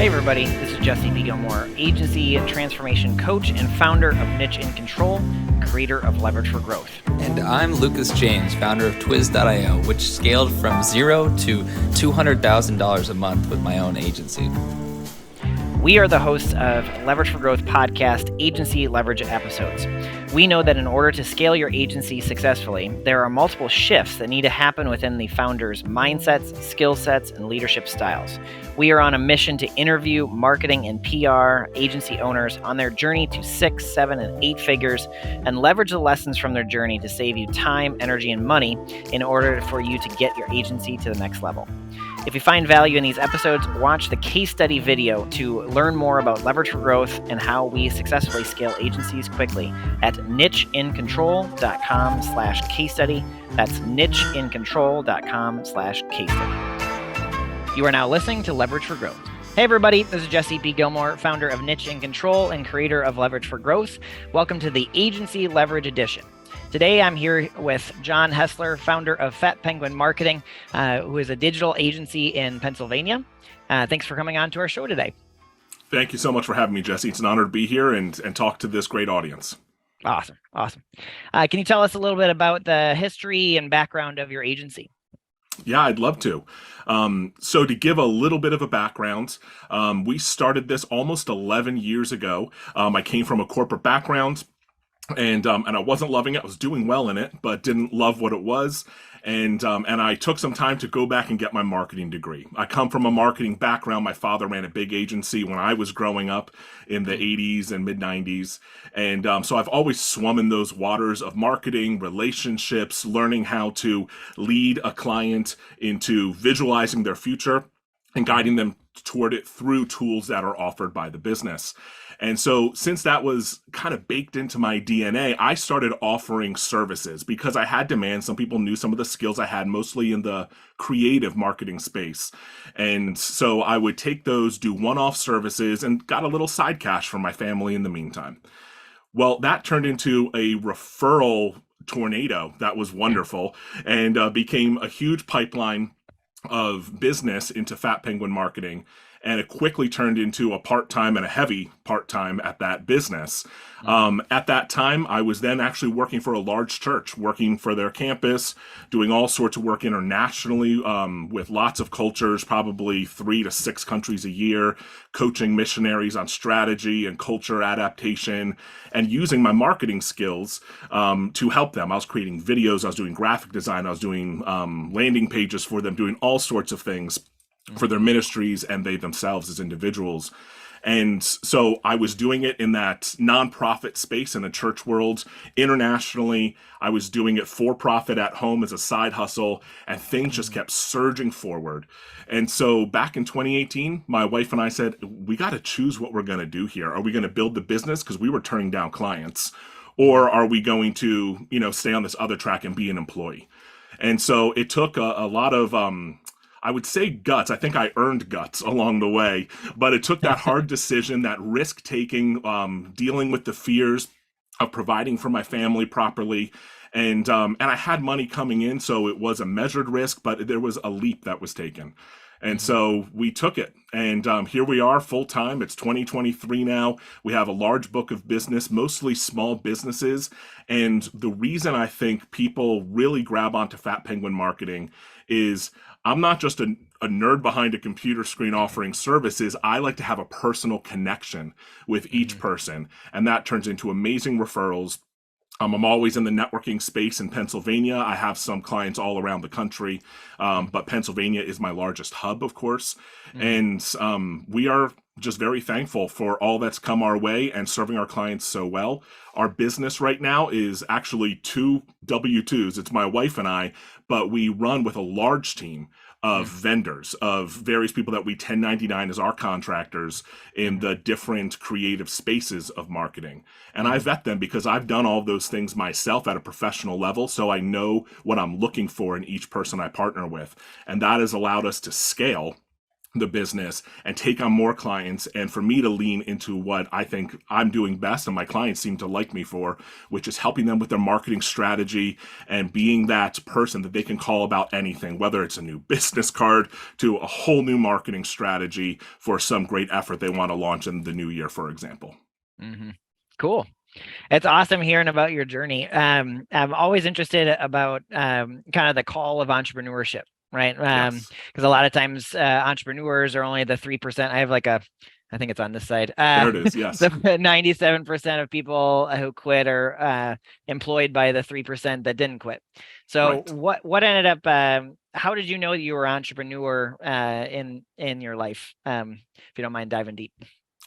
Hey everybody, this is Jesse B. Gilmore, agency transformation coach and founder of Niche in Control, creator of Leverage for Growth. And I'm Lucas James, founder of Twiz.io, which scaled from $0 to $200,000 a month with my own agency. We are the hosts of Leverage for Growth podcast agency leverage episodes. We know that in order to scale your agency successfully, there are multiple shifts that need to happen within the founder's mindsets, skill sets, and leadership styles. We are on a mission to interview marketing and PR agency owners on their journey to 6, 7, and 8 figures and leverage the lessons from their journey to save you time, energy, and money in order for you to get your agency to the next level. If you find value in these episodes, watch the case study video to learn more about Leverage for Growth and how we successfully scale agencies quickly at nicheincontrol.com/case study. That's nicheincontrol.com/case study. You are now listening to Leverage for Growth. Hey everybody, this is Jesse B. Gilmore, founder of Niche in Control and creator of Leverage for Growth. Welcome to the Agency Leverage Edition. Today, I'm here with John Hessler, founder of Fat Penguin Marketing, who is a digital agency in Pennsylvania. Thanks for coming on to our show today. Thank you so much for having me, Jesse. It's an honor to be here and talk to this great audience. Awesome. Can you tell us a little bit about the history and background of your agency? Yeah, I'd love to. So to give a little bit of a background, we started this almost 11 years ago. I came from a corporate background. And I wasn't loving it. I was doing well in it, but didn't love what it was. And I took some time to go back and get my marketing degree. I come from a marketing background. My father ran a big agency when I was growing up in the 80s and mid 90s. And so I've always swum in those waters of marketing, relationships, learning how to lead a client into visualizing their future and guiding them toward it through tools that are offered by the business. And so since that was kind of baked into my DNA, I started offering services because I had demand. Some people knew some of the skills I had, mostly in the creative marketing space. And so I would take those, do one-off services, and got a little side cash from my family in the meantime. Well, that turned into a referral tornado that was wonderful and became a huge pipeline of business into Fat Penguin Marketing. And it quickly turned into a part-time and a heavy part-time at that business. At that time, I was then actually working for a large church, working for their campus, doing all sorts of work internationally with lots of cultures, probably 3 to 6 countries a year, coaching missionaries on strategy and culture adaptation, and using my marketing skills to help them. I was creating videos, I was doing graphic design, I was doing landing pages for them, doing all sorts of things for their ministries and they themselves as individuals. And so I was doing it in that nonprofit space in the church world. Internationally, I was doing it for profit at home as a side hustle, and things just kept surging forward. And so back in 2018, my wife and I said, we got to choose what we're going to do here. Are we going to build the business because we were turning down clients? Or are we going to, stay on this other track and be an employee? And so it took a lot of I would say guts. I think I earned guts along the way, but it took that hard decision, that risk taking, dealing with the fears of providing for my family properly. And I had money coming in, so it was a measured risk, but there was a leap that was taken. And so we took it. And here we are full time. It's 2023 now. We have a large book of business, mostly small businesses. And the reason I think people really grab onto Fat Penguin Marketing is I'm not just a nerd behind a computer screen offering services. I like to have a personal connection with each person. And that turns into amazing referrals. I'm always in the networking space in Pennsylvania. I have some clients all around the country, but Pennsylvania is my largest hub, of course. And we are just very thankful for all that's come our way and serving our clients so well. Our business right now is actually 2 W-2s. It's my wife and I, but we run with a large team of vendors, of various people that we 1099 as our contractors in the different creative spaces of marketing. And I vet them because I've done all of those things myself at a professional level, so I know what I'm looking for in each person I partner with. And that has allowed us to scale the business and take on more clients, and for me to lean into what I think I'm doing best and my clients seem to like me for, which is helping them with their marketing strategy and being that person that they can call about anything, whether it's a new business card to a whole new marketing strategy for some great effort they want to launch in the new year, for example. Mm-hmm. Cool. It's awesome hearing about your journey. I'm always interested about kind of the call of entrepreneurship, right? Yes. Because a lot of times entrepreneurs are only the 3%. I have like I think it's on this side. There it is. Yes. The 97% of people who quit are employed by the 3% that didn't quit. So Right. what ended up? How did you know that you were an entrepreneur in your life? If you don't mind diving deep.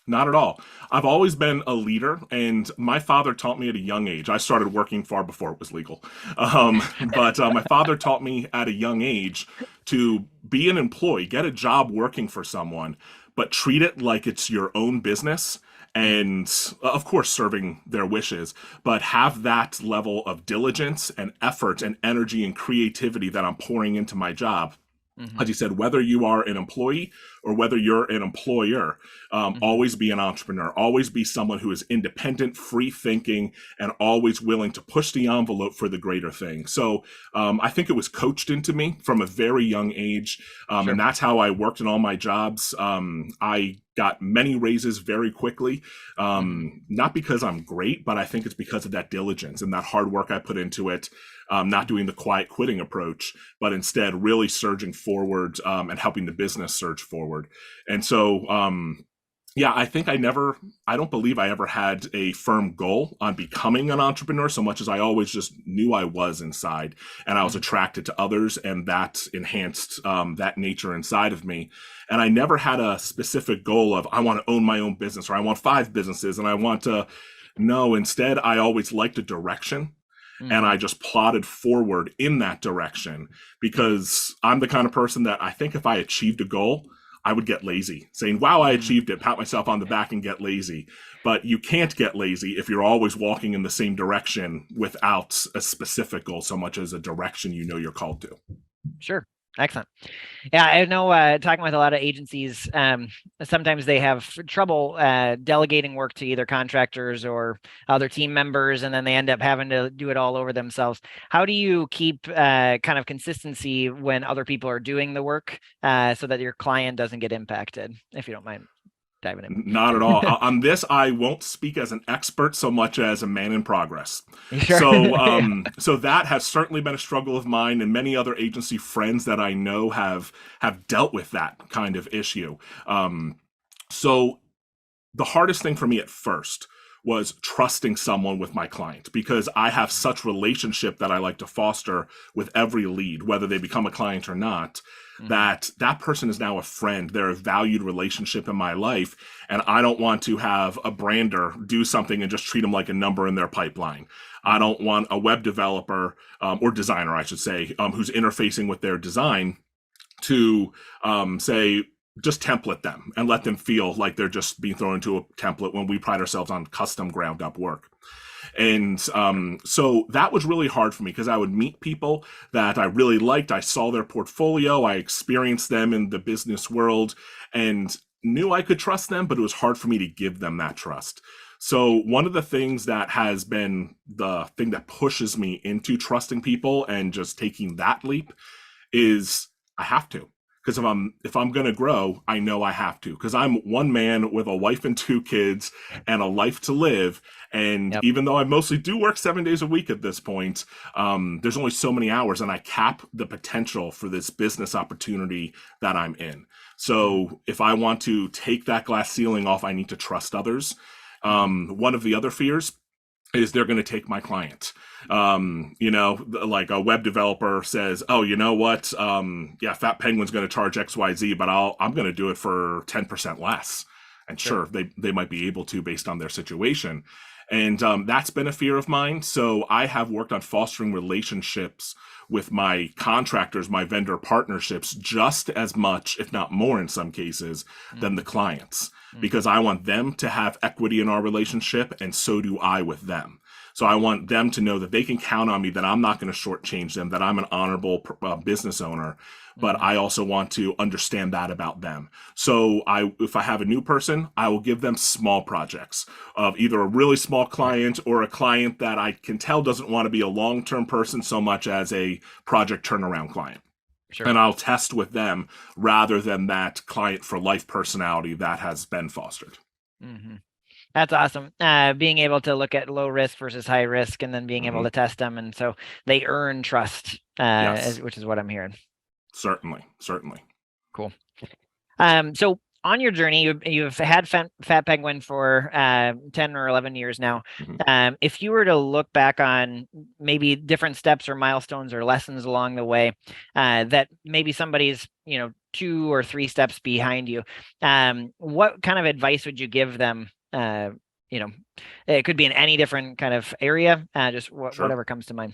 Not at all. I've always been a leader, and my father taught me at a young age. I started working far before it was legal. But my father taught me at a young age to be an employee, get a job working for someone, but treat it like it's your own business. And of course, serving their wishes, but have that level of diligence and effort and energy and creativity that I'm pouring into my job. Mm-hmm. As you said, whether you are an employee or whether you're an employer, always be an entrepreneur, always be someone who is independent, free thinking, and always willing to push the envelope for the greater thing. So I think it was coached into me from a very young age. Sure. And that's how I worked in all my jobs. I got many raises very quickly, not because I'm great, but I think it's because of that diligence and that hard work I put into it. Not doing the quiet quitting approach, but instead really surging forward and helping the business surge forward. And so, yeah, I don't believe I ever had a firm goal on becoming an entrepreneur so much as I always just knew I was inside, and I was attracted to others, and that enhanced that nature inside of me. And I never had a specific goal of, I want to own my own business, or I want 5 businesses, and I want to, no, instead, I always liked a direction. And I just plodded forward in that direction because I'm the kind of person that I think if I achieved a goal, I would get lazy, saying, wow, I achieved it, pat myself on the back and get lazy. But you can't get lazy if you're always walking in the same direction without a specific goal so much as a direction you know you're called to. Sure. Excellent. Yeah, I know talking with a lot of agencies, sometimes they have trouble delegating work to either contractors or other team members, and then they end up having to do it all over themselves. How do you keep kind of consistency when other people are doing the work so that your client doesn't get impacted, if you don't mind diving in? Not at all. On this, I won't speak as an expert so much as a man in progress. Sure. So that has certainly been a struggle of mine, and many other agency friends that I know have dealt with that kind of issue. So the hardest thing for me at first was trusting someone with my client, because I have such relationship that I like to foster with every lead, whether they become a client or not, that person is now a friend. They're a valued relationship in my life. And I don't want to have a brander do something and just treat them like a number in their pipeline. I don't want a web developer or designer, I should say, who's interfacing with their design to say, just template them and let them feel like they're just being thrown into a template when we pride ourselves on custom ground up work. And so that was really hard for me because I would meet people that I really liked. I saw their portfolio. I experienced them in the business world and knew I could trust them, but it was hard for me to give them that trust. So one of the things that has been the thing that pushes me into trusting people and just taking that leap is I have to. Because if I'm going to grow, I know I have to. Because I'm one man with a wife and 2 kids and a life to live. And even though I mostly do work 7 days a week at this point, there's only so many hours, and I cap the potential for this business opportunity that I'm in. So if I want to take that glass ceiling off, I need to trust others. One of the other fears is they're going to take my client. Like a web developer says, oh, you know what? Fat Penguin's going to charge XYZ, but I'm going to do it for 10% less. And sure, they might be able to based on their situation. And that's been a fear of mine. So I have worked on fostering relationships with my contractors, my vendor partnerships, just as much, if not more in some cases, than the clients, because I want them to have equity in our relationship, and so do I with them. So I want them to know that they can count on me, that I'm not going to shortchange them, that I'm an honorable business owner. But I also want to understand that about them. So if I have a new person, I will give them small projects of either a really small client or a client that I can tell doesn't want to be a long-term person so much as a project turnaround client. Sure. And I'll test with them rather than that client for life personality that has been fostered. Mm-hmm. That's awesome. Being able to look at low risk versus high risk, and then being able to test them. And so they earn trust, Yes. which is what I'm hearing. Certainly. Cool. So on your journey, you've had Fat Penguin for 10 or 11 years now. If you were to look back on maybe different steps or milestones or lessons along the way, that maybe somebody's 2 or 3 steps behind you, what kind of advice would you give them? It could be in any different kind of area, just whatever comes to mind.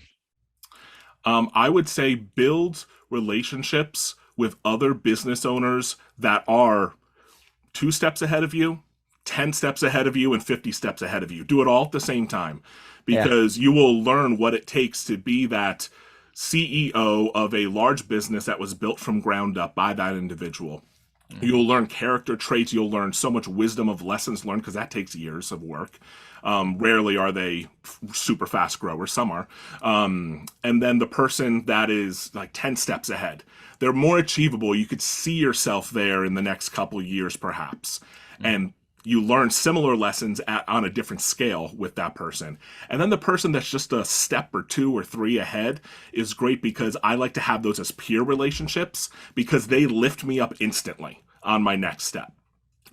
I would say build relationships with other business owners that are 2 steps ahead of you, 10 steps ahead of you, and 50 steps ahead of you. Do it all at the same time, because you will learn what it takes to be that CEO of a large business that was built from ground up by that individual. You'll learn character traits. You'll learn so much wisdom of lessons learned, because that takes years of work. Rarely are they super fast growers. Some are. And then the person that is like 10 steps ahead, they're more achievable. You could see yourself there in the next couple of years, perhaps. And you learn similar lessons on a different scale with that person. And then the person that's just a step or 2 or 3 ahead is great, because I like to have those as peer relationships, because they lift me up instantly on my next step.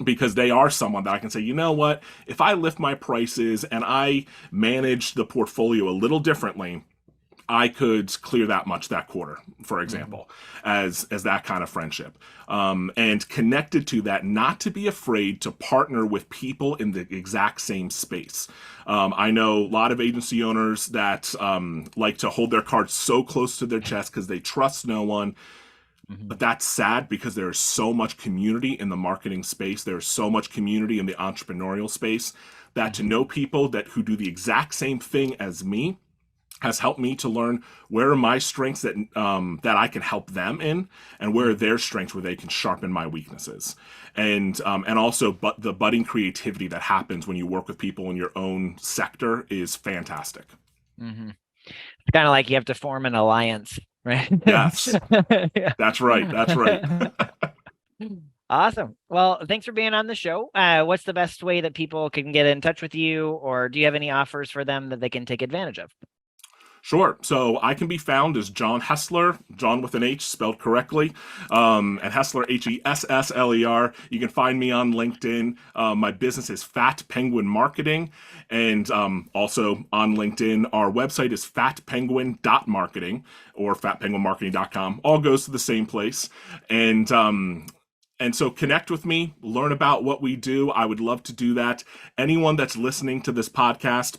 Because they are someone that I can say, you know what, if I lift my prices and I manage the portfolio a little differently, I could clear that much that quarter, for example, as that kind of friendship. And connected to that, not to be afraid to partner with people in the exact same space. I know a lot of agency owners that like to hold their cards so close to their chest because they trust no one. But that's sad, because there's so much community in the marketing space. There's so much community in the entrepreneurial space, that to know people who do the exact same thing as me has helped me to learn where are my strengths that I can help them in, and where are their strengths where they can sharpen my weaknesses. And also, but the budding creativity that happens when you work with people in your own sector is fantastic. It's kind of like you have to form an alliance, right? Yes. That's right. Awesome. Well, thanks for being on the show. What's the best way that people can get in touch with you, or do you have any offers for them that they can take advantage of? Sure. So I can be found as John Hessler, John with an H spelled correctly, and Hessler, Hessler. You can find me on LinkedIn. My business is Fat Penguin Marketing, and also on LinkedIn, our website is fatpenguin.marketing or fatpenguinmarketing.com. All goes to the same place. And so connect with me, learn about what we do. I would love to do that. Anyone that's listening to this podcast,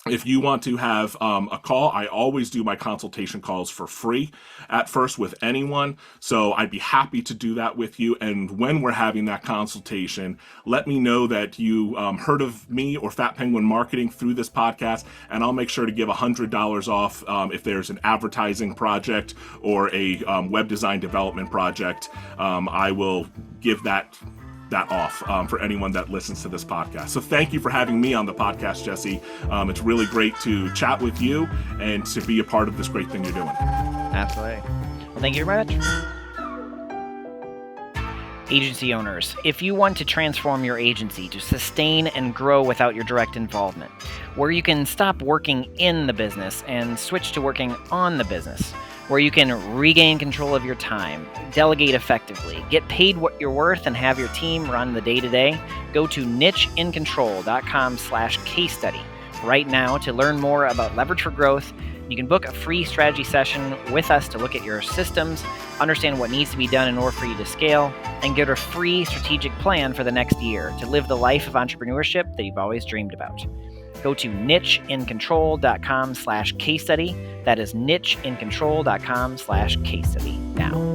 if you want to have a call, I always do my consultation calls for free at first with anyone. So I'd be happy to do that with you. And when we're having that consultation, let me know that you heard of me or Fat Penguin Marketing through this podcast, and I'll make sure to give $100 off if there's an advertising project or a web design development project. I will give that off for anyone that listens to this podcast. So thank you for having me on the podcast, Jesse. It's really great to chat with you and to be a part of this great thing you're doing. Absolutely. Well, thank you very much. Agency owners, if you want to transform your agency to sustain and grow without your direct involvement, where you can stop working in the business and switch to working on the business, where you can regain control of your time, delegate effectively, get paid what you're worth, and have your team run the day-to-day, go to nicheincontrol.com/case study right now to learn more about Leverage for Growth. You can book a free strategy session with us to look at your systems, understand what needs to be done in order for you to scale, and get a free strategic plan for the next year to live the life of entrepreneurship that you've always dreamed about. Go to nicheincontrol.com/case study. That is nicheincontrol.com/case study now.